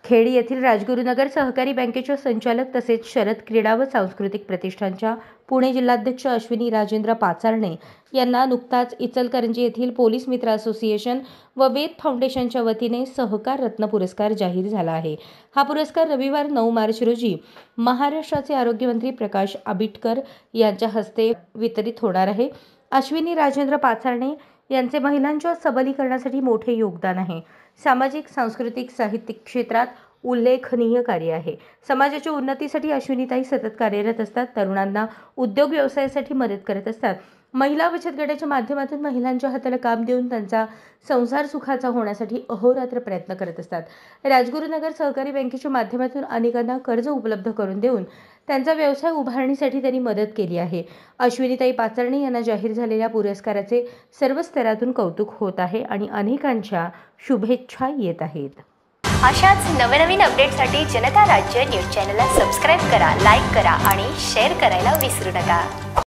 खेड येथील राजगुरुनगर सहकारी बँकेच्या संचालक तसेच शरद क्रीडा व सांस्कृतिक प्रतिष्ठानच्या पुणे जिल्हाध्यक्ष अश्विनी राजेंद्र पाचारणे यांना नुकताच इचलकरंजी येथील पोलीस मित्र असोसिएशन व वेद फाउंडेशनच्या वतीने सहकार रत्न पुरस्कार जाहीर झाला आहे। हा पुरस्कार रविवार 9 मार्च रोजी महाराष्ट्राचे आरोग्यमंत्री प्रकाश आंबेडकर यांच्या हस्ते वितरित होणार आहे। अश्विनी राजेंद्र पाचारणे यांचे महिलांच्या सबलीकरणासाठी मोठे योगदान आहे। सामाजिक, सांस्कृतिक, साहित्यिक क्षेत्रात उल्लेखनीय कार्य आहे। समाजाच्या उन्नतीसाठी अश्विनीताई सतत कार्यरत असतात। तरुणांना उद्योग व्यवसायासाठी मदत करत असतात। महिला बचत गटाच्या माध्यमातून महिलांच्या हाताला काम देऊन त्यांचा संसार सुखाचा होण्यासाठी अहोरात्र प्रयत्न करत असतात। राजगुरुनगर सहकारी बँकेच्या माध्यमातून अनेकांना कर्ज उपलब्ध करून देऊन त्यांचा व्यवसाय उभारणीसाठी त्यांनी मदत केली आहे। अश्विनीताई पाचारणे यांना जाहीर झालेल्या पुरस्काराचे सर्व स्तरातून कौतुक होत आहे आणि अनेकांच्या शुभेच्छा येत आहेत। अशाच नवनवीन अपडेटसाठी जनता राज्य न्यूज चॅनलला सबस्क्राइब करा, लाईक करा आणि शेअर करायला विसरू नका।